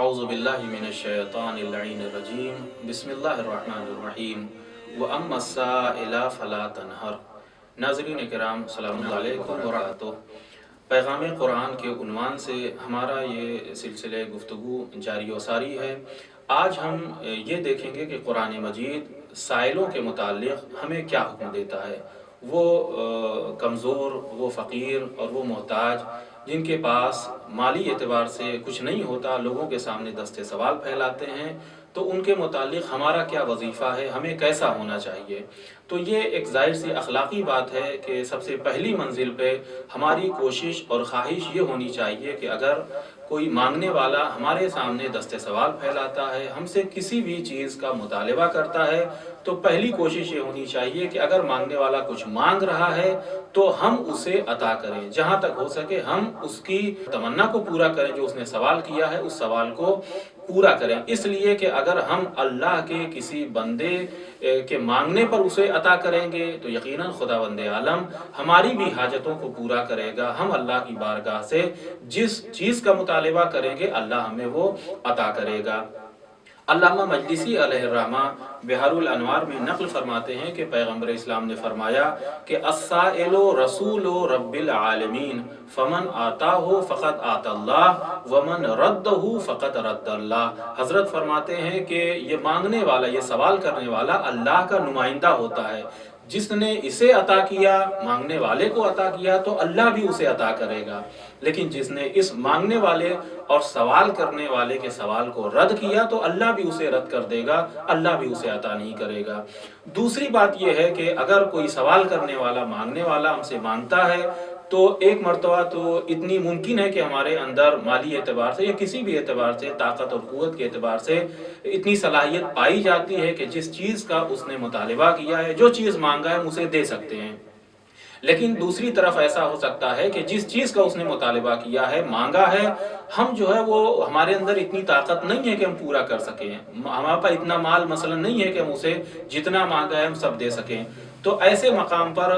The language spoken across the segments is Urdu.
اعوذ باللہ من الشیطان اللعین الرجیم بسم اللہ الرحمن الرحیم وَأَمَّا السَّائِلَ فَلَا تَنْهَرْ۔ ناظرین کرام السلام علیکم ورحمۃ اللہ۔ پیغام قرآن کے عنوان سے ہمارا یہ سلسلہ گفتگو جاری و ساری ہے۔ آج ہم یہ دیکھیں گے کہ قرآن مجید سائلوں کے متعلق ہمیں کیا حکم دیتا ہے۔ وہ کمزور، وہ فقیر اور وہ محتاج جن کے پاس مالی اعتبار سے کچھ نہیں ہوتا، لوگوں کے سامنے دستے سوال پھیلاتے ہیں، تو ان کے متعلق ہمارا کیا وظیفہ ہے، ہمیں کیسا ہونا چاہیے۔ تو یہ ایک ظاہر سی اخلاقی بات ہے کہ سب سے پہلی منزل پہ ہماری کوشش اور خواہش یہ ہونی چاہیے کہ اگر کوئی مانگنے والا ہمارے سامنے دستے سوال پھیلاتا ہے، ہم سے کسی بھی چیز کا مطالبہ کرتا ہے، تو پہلی کوشش یہ ہونی چاہیے کہ اگر مانگنے والا کچھ مانگ رہا ہے تو ہم اسے عطا کریں، جہاں تک ہو سکے ہم اس کی تمنا کو پورا کریں، جو اس نے سوال کیا ہے اس سوال کو پورا کریں۔ اس لیے کہ اگر ہم اللہ کے کسی بندے کے مانگنے پر اسے عطا کریں گے تو یقیناً خداوند عالم ہماری بھی حاجتوں کو پورا کرے گا۔ ہم اللہ کی بارگاہ سے جس چیز کا مطالبہ کریں گے اللہ ہمیں وہ عطا کرے گا۔ علامہ مجلسی علیہ الرحمہ بحار الانوار میں نقل فرماتے ہیں کہ پیغمبر اسلام نے فرمایا کہ السائل رسول رب العالمین فمن آتاہ فقد آتا اللہ ومن ردہ فقد رد اللہ۔ حضرت فرماتے ہیں کہ یہ مانگنے والا، یہ سوال کرنے والا اللہ کا نمائندہ ہوتا ہے۔ جس نے اسے عطا کیا، مانگنے والے کو عطا کیا، تو اللہ بھی اسے عطا کرے گا، لیکن جس نے اس مانگنے والے اور سوال کرنے والے کے سوال کو رد کیا تو اللہ بھی اسے رد کر دے گا، اللہ بھی اسے عطا نہیں کرے گا۔ دوسری بات یہ ہے کہ اگر کوئی سوال کرنے والا، مانگنے والا ہم سے مانگتا ہے تو ایک مرتبہ تو اتنی ممکن ہے کہ ہمارے اندر مالی اعتبار سے یا کسی بھی اعتبار سے، طاقت اور قوت کے اعتبار سے اتنی صلاحیت پائی جاتی ہے کہ جس چیز کا اس نے مطالبہ کیا ہے، جو چیز مانگا ہے ہم اسے دے سکتے ہیں۔ لیکن دوسری طرف ایسا ہو سکتا ہے کہ جس چیز کا اس نے مطالبہ کیا ہے، مانگا ہے، ہم جو ہے وہ ہمارے اندر اتنی طاقت نہیں ہے کہ ہم پورا کر سکیں، ہمارے پاس اتنا مال مثلا نہیں ہے کہ ہم اسے جتنا مانگا ہے ہم سب دے سکیں۔ تو ایسے مقام پر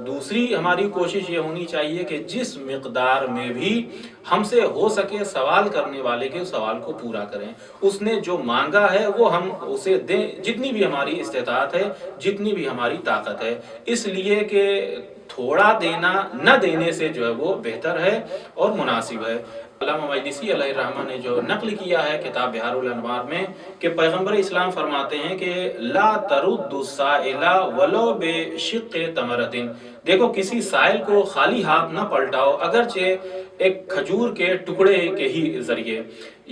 دوسری ہماری کوشش یہ ہونی چاہیے کہ جس مقدار میں بھی ہم سے ہو سکے سوال کرنے والے کے سوال کو پورا کریں۔ اس نے جو مانگا ہے وہ ہم اسے دیں، جتنی بھی ہماری استطاعت ہے، جتنی بھی ہماری طاقت ہے، اس لیے کہ تھوڑا دینا نہ دینے سے جو ہے وہ بہتر ہے اور مناسب ہے۔ علامہ مجلسی علیہ الرحمہ نے جو نقل کیا ہے کتاب بحار الانوار میں کہ پیغمبر اسلام فرماتے ہیں کہ لا ترد السائل ولو بشق تمرۃ۔ دیکھو کسی سائل کو خالی ہاتھ نہ پلٹاؤ، اگرچہ ایک کھجور کے ٹکڑے کے ہی ذریعے۔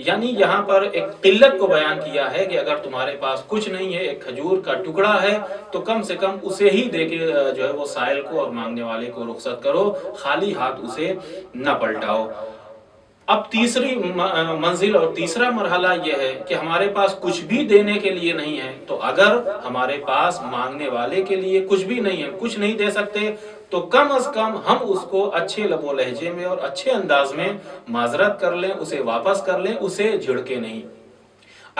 یعنی یہاں پر ایک قلت کو بیان کیا ہے کہ اگر تمہارے پاس کچھ نہیں ہے، ایک کھجور کا ٹکڑا ہے، تو کم سے کم اسے ہی دے کے جو ہے وہ سائل کو اور مانگنے والے کو رخصت کرو، خالی ہاتھ اسے نہ پلٹاؤ۔ اب تیسری منزل اور تیسرا مرحلہ یہ ہے کہ ہمارے پاس کچھ بھی دینے کے لیے نہیں ہے، تو اگر ہمارے پاس مانگنے والے کے لیے کچھ بھی نہیں ہے، کچھ نہیں دے سکتے، تو کم از کم ہم اس کو اچھے لب و لہجے میں اور اچھے انداز میں معذرت کر لیں، اسے واپس کر لیں، اسے جھڑکے نہیں۔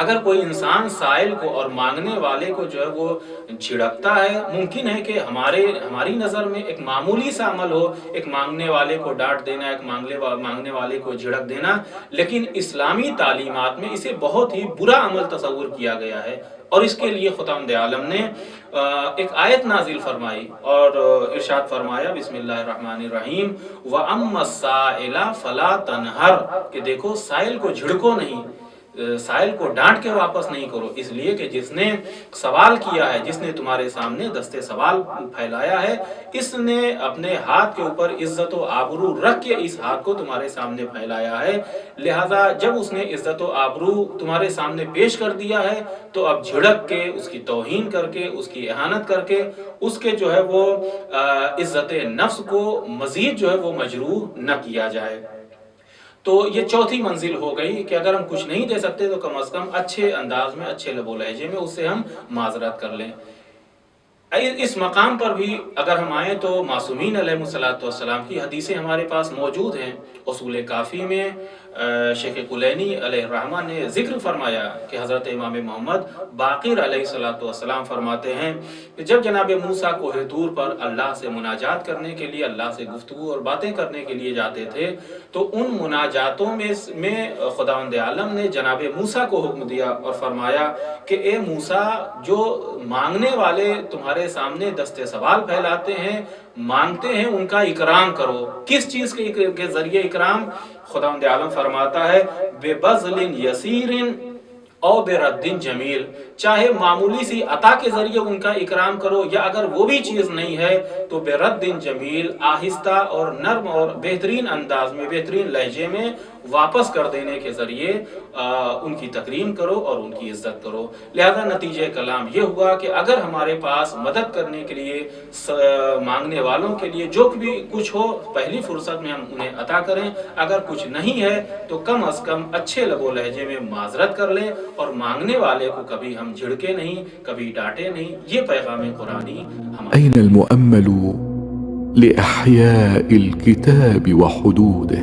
اگر کوئی انسان سائل کو اور مانگنے والے کو جو ہے وہ جھڑکتا ہے، ممکن ہے کہ ہماری نظر میں ایک معمولی سا عمل ہو، ایک مانگنے والے کو ڈانٹ دینا، ایک مانگنے والے کو جھڑک دینا، لیکن اسلامی تعلیمات میں اسے بہت ہی برا عمل تصور کیا گیا ہے، اور اس کے لیے خداوند عالم نے ایک آیت نازل فرمائی اور ارشاد فرمایا بسم اللہ الرحمن الرحیم وَأَمَّا السَّائِلَ فَلَا تَنْهَرْ، کہ دیکھو سائل کو جھڑکو نہیں، سائل کو ڈانٹ کے واپس نہیں کرو، اس لیے کہ جس نے سوال کیا ہے، جس نے تمہارے سامنے دستے سوال پھیلایا ہے، اس نے اپنے ہاتھ کے اوپر عزت و آبرو رکھ کے اس ہاتھ کو تمہارے سامنے پھیلایا ہے، لہذا جب اس نے عزت و آبرو تمہارے سامنے پیش کر دیا ہے تو اب جھڑک کے، اس کی توہین کر کے، اس کی اہانت کر کے، اس کے جو ہے وہ عزت نفس کو مزید جو ہے وہ مجروح نہ کیا جائے۔ تو یہ چوتھی منزل ہو گئی کہ اگر ہم کچھ نہیں دے سکتے تو کم از کم اچھے انداز میں، اچھے لب و لہجے میں اس سے ہم معذرت کر لیں۔ اس مقام پر بھی اگر ہم آئیں تو معصومین علیہ الصلوۃ والسلام کی حدیثیں ہمارے پاس موجود ہیں۔ اصول کافی میں شیخ کلینی علیہ الرحمہ نے ذکر فرمایا کہ حضرت امام محمد باقر علیہ السلام فرماتے ہیں کہ جب جناب موسیٰ کوہ طور پر اللہ سے مناجات کرنے کے لیے، اللہ سے گفتگو اور باتیں کرنے کے لیے جاتے تھے، تو ان مناجاتوں میں خداوند عالم نے جناب موسیٰ کو حکم دیا اور فرمایا کہ اے موسیٰ، جو مانگنے والے تمہارے سامنے دست سوال پھیلاتے ہیں، مانگتے ہیں، ان کا اکرام کرو۔ کس چیز کے ذریعے اکرام؟ خداوند عالم فرماتا ہے بے بذل یسیر او بے رد جمیل، چاہے معمولی سی عطا کے ذریعے ان کا اکرام کرو، یا اگر وہ بھی چیز نہیں ہے تو بے رد جمیل، آہستہ اور نرم اور بہترین انداز میں، بہترین لہجے میں واپس کر دینے کے ذریعے ان کی تکریم کرو اور ان کی عزت کرو۔ لہذا نتیجہ کلام یہ ہوا کہ اگر ہمارے پاس مدد کرنے کے لیے، مانگنے والوں کے لیے جو بھی کچھ ہو، پہلی فرصت میں ہم انہیں عطا کریں، اگر کچھ نہیں ہے تو کم از کم اچھے لب و لہجے میں معذرت کر لیں، اور مانگنے والے کو کبھی ہم جھڑکے نہیں، کبھی ڈانٹے نہیں۔ یہ پیغام قرآنی ہمارے أين المؤمل لإحياء الكتاب وحدوده؟